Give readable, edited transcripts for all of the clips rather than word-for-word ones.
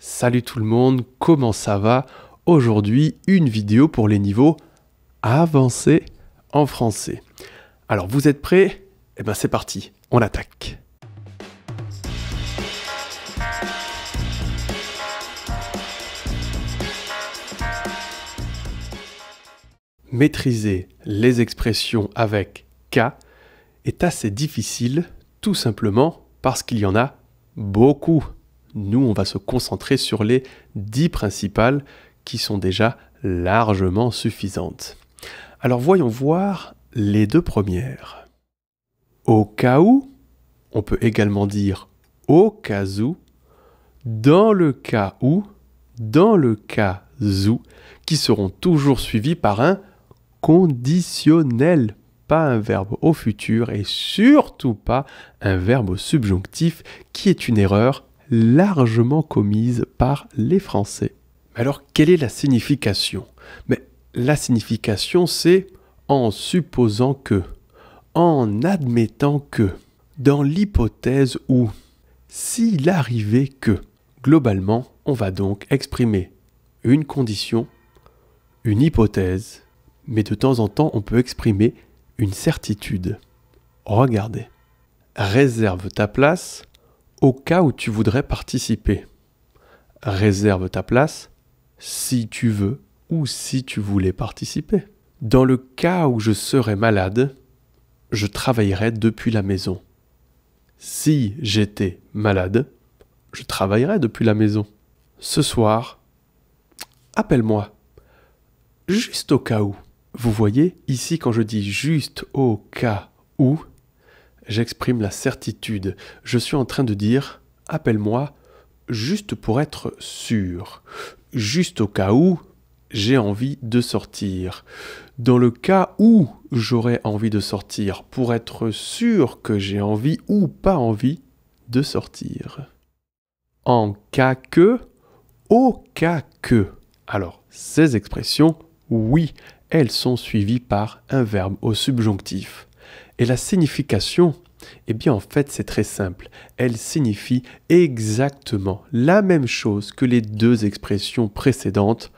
Salut tout le monde, comment ça va? Aujourd'hui, une vidéo pour les niveaux avancés en français. Alors, vous êtes prêts? Eh bien, c'est parti, on attaque. Maîtriser les expressions avec « K » est assez difficile, tout simplement parce qu'il y en a beaucoup. Nous, on va se concentrer sur les 10 principales qui sont déjà largement suffisantes. Alors voyons voir les deux premières. Au cas où, on peut également dire au cas où, dans le cas où, dans le cas où, qui seront toujours suivis par un conditionnel, pas un verbe au futur et surtout pas un verbe au subjonctif qui est une erreur largement commise par les Français. Alors, quelle est la signification? Mais la signification, c'est en supposant que, en admettant que, dans l'hypothèse où, s'il arrivait que. Globalement, on va donc exprimer une condition, une hypothèse, mais de temps en temps, on peut exprimer une certitude. Regardez. Réserve ta place au cas où tu voudrais participer. Réserve ta place si tu veux ou si tu voulais participer. Dans le cas où je serais malade, je travaillerais depuis la maison. Si j'étais malade, je travaillerais depuis la maison. Ce soir, appelle-moi. Juste au cas où. Vous voyez, ici quand je dis juste au cas où, j'exprime la certitude. Je suis en train de dire « appelle-moi » juste pour être sûr. Juste au cas où j'ai envie de sortir. Dans le cas où j'aurais envie de sortir, pour être sûr que j'ai envie ou pas envie de sortir. En cas que, au cas que. Alors, ces expressions, oui, elles sont suivies par un verbe au subjonctif. Et la signification, eh bien en fait c'est très simple. Elle signifie exactement la même chose que les deux expressions précédentes,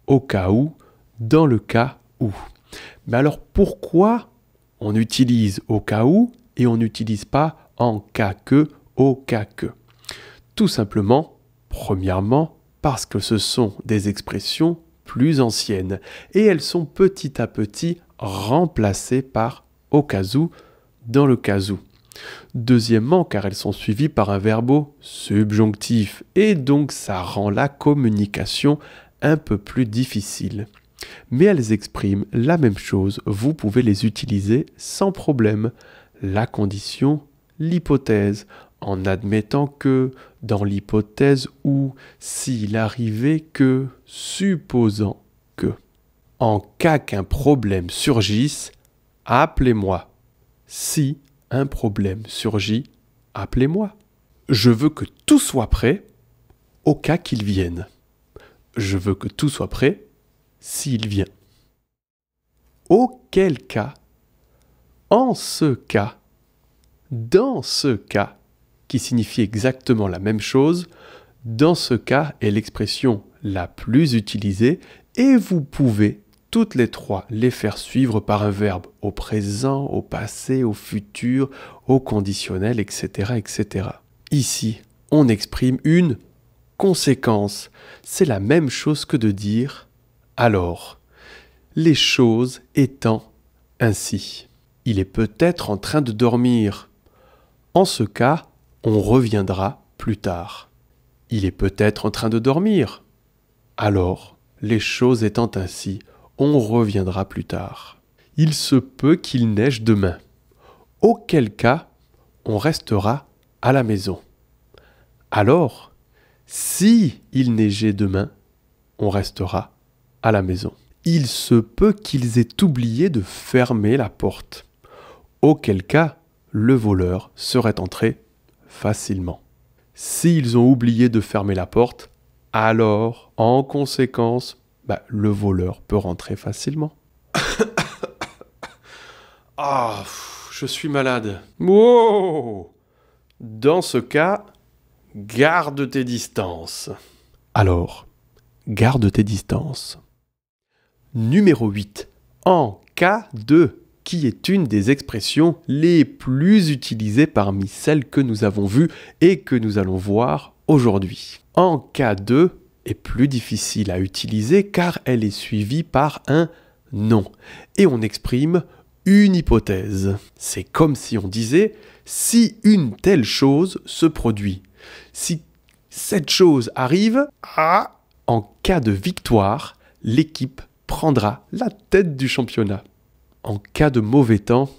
au cas où, dans le cas où. Mais alors pourquoi on utilise au cas où et on n'utilise pas en cas que, au cas que? Tout simplement, premièrement, parce que ce sont des expressions plus anciennes et elles sont petit à petit remplacées par au cas où, dans le cas où. Deuxièmement, car elles sont suivies par un verbe au subjonctif et donc ça rend la communication un peu plus difficile. Mais elles expriment la même chose, vous pouvez les utiliser sans problème. La condition, l'hypothèse, en admettant que, dans l'hypothèse où, s'il arrivait que, supposant que. En cas qu'un problème surgisse, appelez-moi. Si un problème surgit, appelez-moi. Je veux que tout soit prêt au cas qu'il vienne. Je veux que tout soit prêt s'il vient. Auquel cas, en ce cas, dans ce cas, qui signifie exactement la même chose, dans ce cas est l'expression la plus utilisée et vous pouvez toutes les trois les faire suivre par un verbe au présent, au passé, au futur, au conditionnel, etc., etc. Ici, on exprime une conséquence. C'est la même chose que de dire « alors ». Les choses étant ainsi. Il est peut-être en train de dormir. En ce cas, on reviendra plus tard. Il est peut-être en train de dormir. Alors, les choses étant ainsi, on reviendra plus tard. Il se peut qu'il neige demain. Auquel cas, on restera à la maison. Alors, si il neigeait demain, on restera à la maison. Il se peut qu'ils aient oublié de fermer la porte. Auquel cas, le voleur serait entré facilement. S'ils ont oublié de fermer la porte, alors, en conséquence, le voleur peut rentrer facilement. Ah, je suis malade. Wow! Dans ce cas, garde tes distances. Alors, garde tes distances. Numéro 8. En cas de, qui est une des expressions les plus utilisées parmi celles que nous avons vues et que nous allons voir aujourd'hui. En cas de est plus difficile à utiliser car elle est suivie par un non. Et on exprime une hypothèse. C'est comme si on disait « si une telle chose se produit ». Si cette chose arrive, en cas de victoire, l'équipe prendra la tête du championnat. En cas de mauvais temps,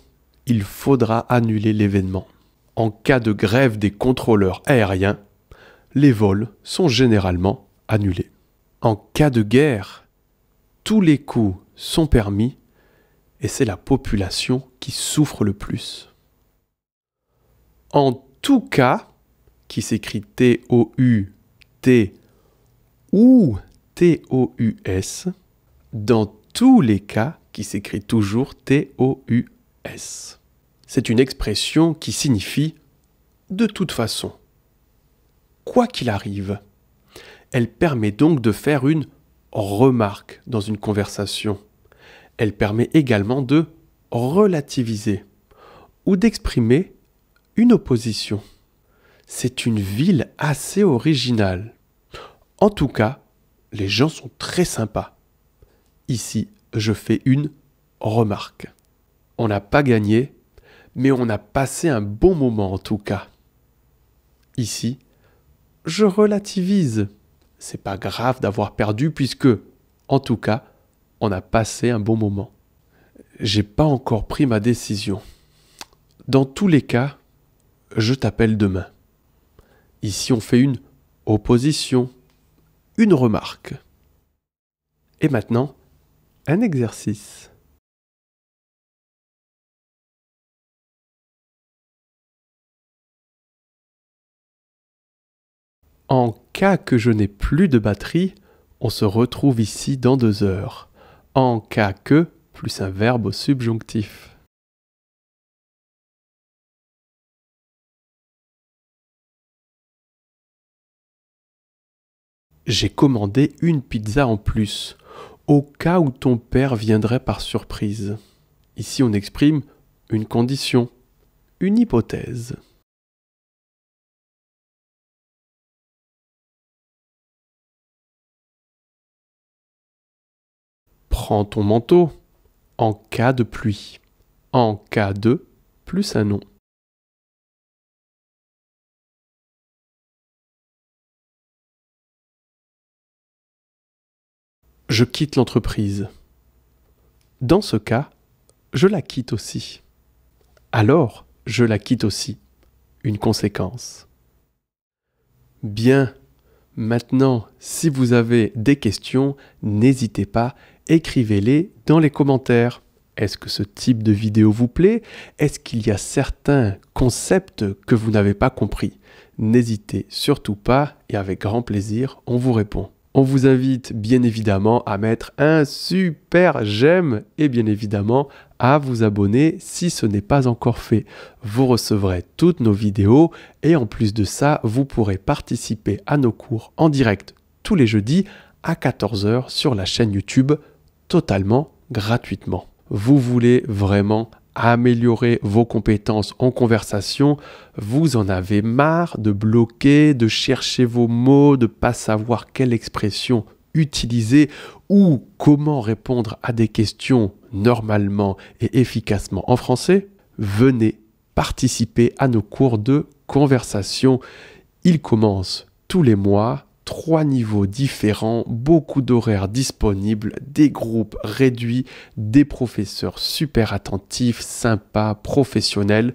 il faudra annuler l'événement. En cas de grève des contrôleurs aériens, les vols sont généralement annulés. En cas de guerre, tous les coups sont permis et c'est la population qui souffre le plus. En tout cas, qui s'écrit T-O-U-T ou T-O-U-S, dans tous les cas, qui s'écrit toujours T-O-U-S. C'est une expression qui signifie « de toute façon ». Quoi qu'il arrive, elle permet donc de faire une remarque dans une conversation. Elle permet également de relativiser ou d'exprimer une opposition. C'est une ville assez originale. En tout cas, les gens sont très sympas. Ici, je fais une remarque. On n'a pas gagné, mais on a passé un bon moment en tout cas. Ici, je relativise. C'est pas grave d'avoir perdu puisque, en tout cas, on a passé un bon moment. J'ai pas encore pris ma décision. Dans tous les cas, je t'appelle demain. Ici, on fait une opposition, une remarque. Et maintenant, un exercice. En cas que je n'ai plus de batterie, on se retrouve ici dans 2 heures. En cas que, plus un verbe au subjonctif. J'ai commandé une pizza en plus, au cas où ton père viendrait par surprise. Ici, on exprime une condition, une hypothèse. Prends ton manteau, en cas de pluie. En cas de, plus un nom. Je quitte l'entreprise. Dans ce cas, je la quitte aussi. Alors, je la quitte aussi. Une conséquence. Bien, maintenant, si vous avez des questions, n'hésitez pas, écrivez-les dans les commentaires. Est-ce que ce type de vidéo vous plaît? Est-ce qu'il y a certains concepts que vous n'avez pas compris? N'hésitez surtout pas et avec grand plaisir, on vous répond. On vous invite bien évidemment à mettre un super j'aime et bien évidemment à vous abonner si ce n'est pas encore fait. Vous recevrez toutes nos vidéos et en plus de ça, vous pourrez participer à nos cours en direct tous les jeudis à 14 h sur la chaîne YouTube totalement gratuitement. Vous voulez vraiment améliorer vos compétences en conversation, vous en avez marre de bloquer, de chercher vos mots, de ne pas savoir quelle expression utiliser ou comment répondre à des questions normalement et efficacement en français, venez participer à nos cours de conversation. Ils commencent tous les mois. 3 niveaux différents, beaucoup d'horaires disponibles, des groupes réduits, des professeurs super attentifs, sympas, professionnels,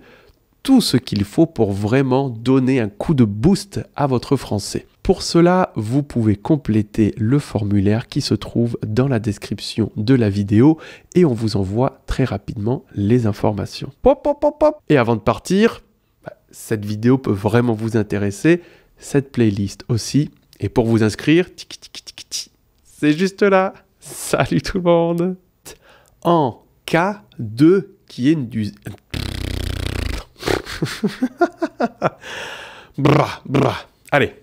tout ce qu'il faut pour vraiment donner un coup de boost à votre français. Pour cela, vous pouvez compléter le formulaire qui se trouve dans la description de la vidéo et on vous envoie très rapidement les informations. Pop, pop, pop, pop. Et avant de partir, cette vidéo peut vraiment vous intéresser, cette playlist aussi. Et pour vous inscrire, c'est juste là. Salut tout le monde. En cas de qui est du... Allez.